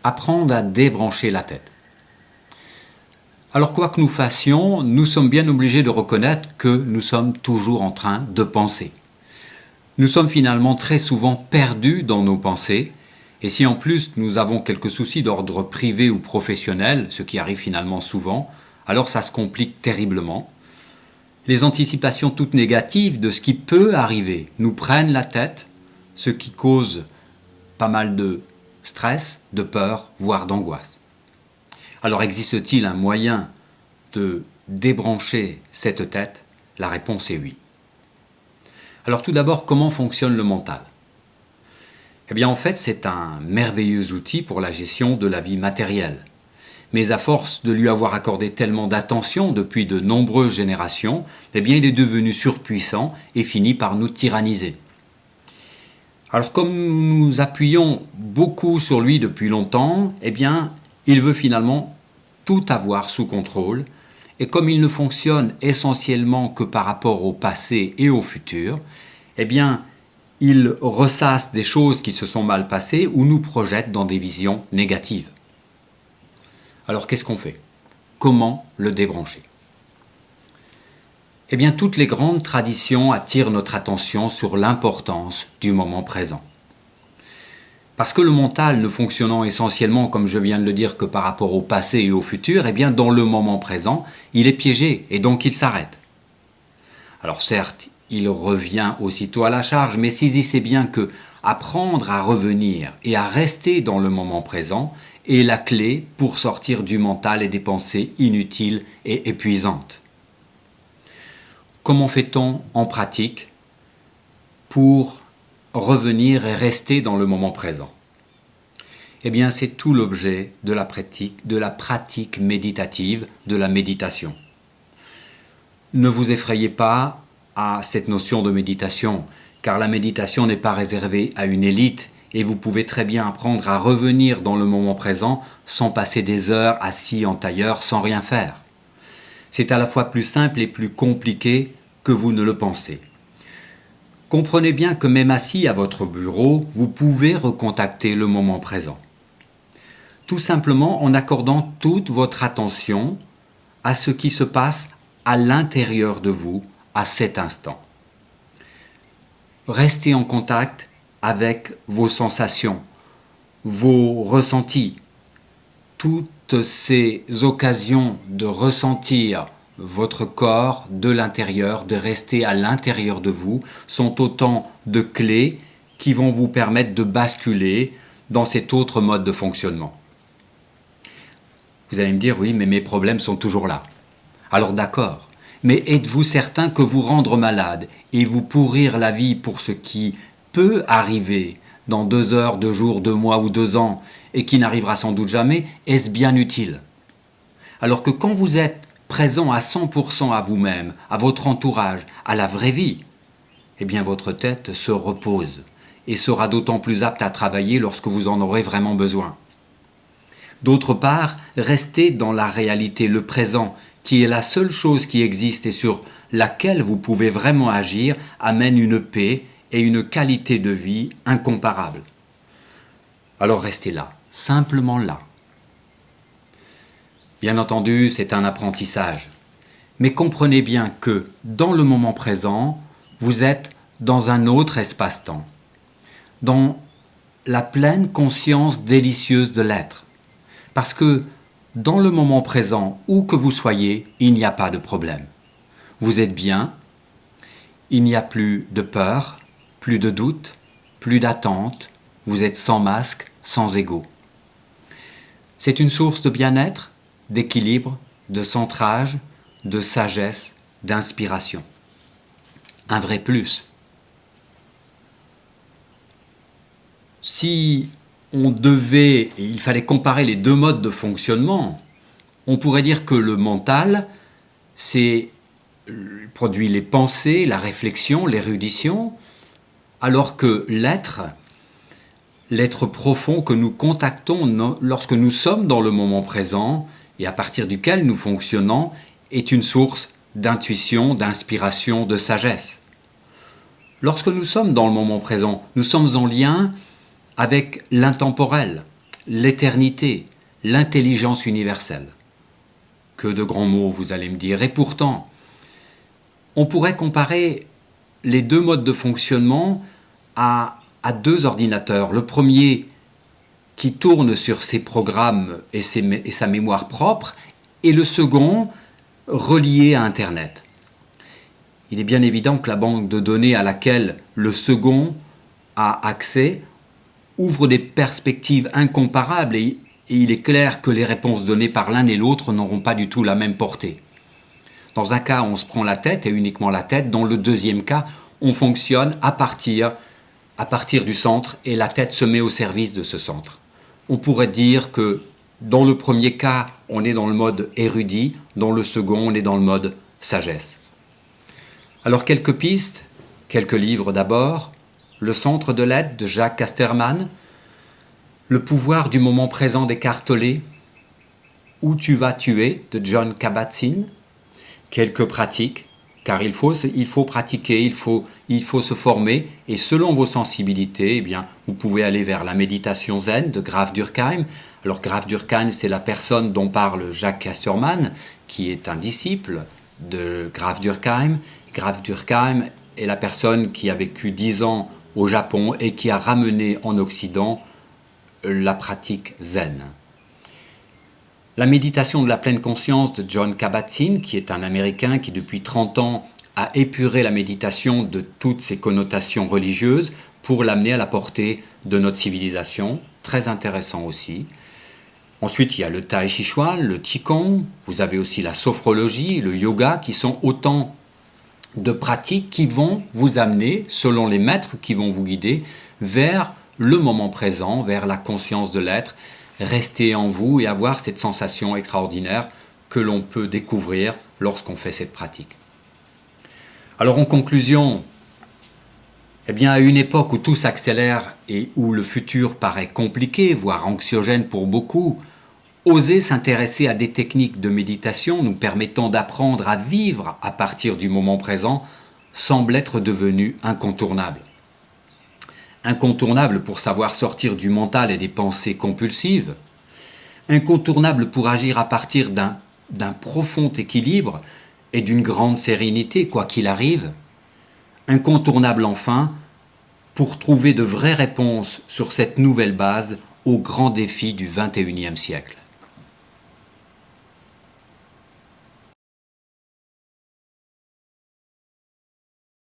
apprendre à débrancher la tête. Alors quoi que nous fassions, nous sommes bien obligés de reconnaître que nous sommes toujours en train de penser. Nous sommes finalement très souvent perdus dans nos pensées, et si en plus nous avons quelques soucis d'ordre privé ou professionnel, ce qui arrive finalement souvent, alors ça se complique terriblement. Les anticipations toutes négatives de ce qui peut arriver nous prennent la tête, ce qui cause pas mal de stress, de peur, voire d'angoisse. Alors existe-t-il un moyen de débrancher cette tête? La réponse est oui. Alors tout d'abord, comment fonctionne le mental? Eh bien en fait, c'est un merveilleux outil pour la gestion de la vie matérielle. Mais à force de lui avoir accordé tellement d'attention depuis de nombreuses générations, eh bien il est devenu surpuissant et finit par nous tyranniser. Alors comme nous nous appuyons beaucoup sur lui depuis longtemps, eh bien il veut finalement tout avoir sous contrôle, et comme il ne fonctionne essentiellement que par rapport au passé et au futur, eh bien il ressasse des choses qui se sont mal passées ou nous projette dans des visions négatives. Alors qu'est-ce qu'on fait? Comment le débrancher? Eh bien toutes les grandes traditions attirent notre attention sur l'importance du moment présent. Parce que le mental ne fonctionnant essentiellement, comme je viens de le dire, que par rapport au passé et au futur, eh bien dans le moment présent, il est piégé et donc il s'arrête. Alors certes, il revient aussitôt à la charge, mais saisissez bien que apprendre à revenir et à rester dans le moment présent est la clé pour sortir du mental et des pensées inutiles et épuisantes. Comment fait-on en pratique pour revenir et rester dans le moment présent? Eh bien, c'est tout l'objet de la pratique méditative, de la méditation. Ne vous effrayez pas à cette notion de méditation, car la méditation n'est pas réservée à une élite et vous pouvez très bien apprendre à revenir dans le moment présent sans passer des heures assis en tailleur sans rien faire. C'est à la fois plus simple et plus compliqué que vous ne le pensez. Comprenez bien que même assis à votre bureau, vous pouvez recontacter le moment présent. Tout simplement en accordant toute votre attention à ce qui se passe à l'intérieur de vous à cet instant. Restez en contact avec vos sensations, vos ressentis, toutes ces occasions de ressentir votre corps de l'intérieur, de rester à l'intérieur de vous, sont autant de clés qui vont vous permettre de basculer dans cet autre mode de fonctionnement. Vous allez me dire, oui, mais mes problèmes sont toujours là. Alors d'accord, mais êtes-vous certain que vous rendre malade et vous pourrir la vie pour ce qui peut arriver dans 2 heures, 2 jours, 2 mois ou 2 ans et qui n'arrivera sans doute jamais, est-ce bien utile? Alors que quand vous êtes présent à 100% à vous-même, à votre entourage, à la vraie vie, eh bien votre tête se repose et sera d'autant plus apte à travailler lorsque vous en aurez vraiment besoin. D'autre part, restez dans la réalité, le présent, qui est la seule chose qui existe et sur laquelle vous pouvez vraiment agir, amène une paix et une qualité de vie incomparables. Alors restez là, simplement là. Bien entendu, c'est un apprentissage. Mais comprenez bien que, dans le moment présent, vous êtes dans un autre espace-temps, dans la pleine conscience délicieuse de l'être. Parce que, dans le moment présent, où que vous soyez, il n'y a pas de problème. Vous êtes bien, il n'y a plus de peur, plus de doute, plus d'attente, vous êtes sans masque, sans ego. C'est une source de bien-être, d'équilibre, de centrage, de sagesse, d'inspiration. Un vrai plus. Si il fallait comparer les deux modes de fonctionnement, on pourrait dire que le mental, produit les pensées, la réflexion, l'érudition, alors que l'être profond que nous contactons lorsque nous sommes dans le moment présent et à partir duquel nous fonctionnons, est une source d'intuition, d'inspiration, de sagesse. Lorsque nous sommes dans le moment présent, nous sommes en lien avec l'intemporel, l'éternité, l'intelligence universelle. Que de grands mots, vous allez me dire. Et pourtant, on pourrait comparer les deux modes de fonctionnement à deux ordinateurs. Le premier qui tourne sur ses programmes et sa mémoire propre, et le second relié à Internet. Il est bien évident que la banque de données à laquelle le second a accès ouvre des perspectives incomparables et il est clair que les réponses données par l'un et l'autre n'auront pas du tout la même portée. Dans un cas, on se prend la tête et uniquement la tête. Dans le deuxième cas, on fonctionne à partir du centre et la tête se met au service de ce centre. On pourrait dire que dans le premier cas, on est dans le mode érudit, dans le second, on est dans le mode sagesse. Alors quelques pistes, quelques livres d'abord. Le centre de l'être de Jacques Casterman, Le pouvoir du moment présent d'Eckhart Tolle, Où tu vas tuer de Jon Kabat-Zinn, quelques pratiques, car il faut pratiquer, il faut se former, et selon vos sensibilités, eh bien, vous pouvez aller vers la méditation zen de Graf Durkheim. Alors Graf Durkheim, c'est la personne dont parle Jacques Casterman, qui est un disciple de Graf Durkheim. Graf Durkheim est la personne qui a vécu 10 ans au Japon et qui a ramené en Occident la pratique zen. La méditation de la pleine conscience de Jon Kabat-Zinn, qui est un Américain qui depuis 30 ans a épuré la méditation de toutes ses connotations religieuses pour l'amener à la portée de notre civilisation. Très intéressant aussi. Ensuite, il y a le Tai Chi Chuan, le Qigong, vous avez aussi la sophrologie, le yoga, qui sont autant de pratiques qui vont vous amener, selon les maîtres qui vont vous guider, vers le moment présent, vers la conscience de l'être, rester en vous et avoir cette sensation extraordinaire que l'on peut découvrir lorsqu'on fait cette pratique. Alors en conclusion, eh bien à une époque où tout s'accélère et où le futur paraît compliqué, voire anxiogène pour beaucoup, oser s'intéresser à des techniques de méditation nous permettant d'apprendre à vivre à partir du moment présent semble être devenu incontournable. Incontournable pour savoir sortir du mental et des pensées compulsives, incontournable pour agir à partir d'un profond équilibre et d'une grande sérénité, quoi qu'il arrive, incontournable enfin pour trouver de vraies réponses sur cette nouvelle base aux grands défis du XXIe siècle.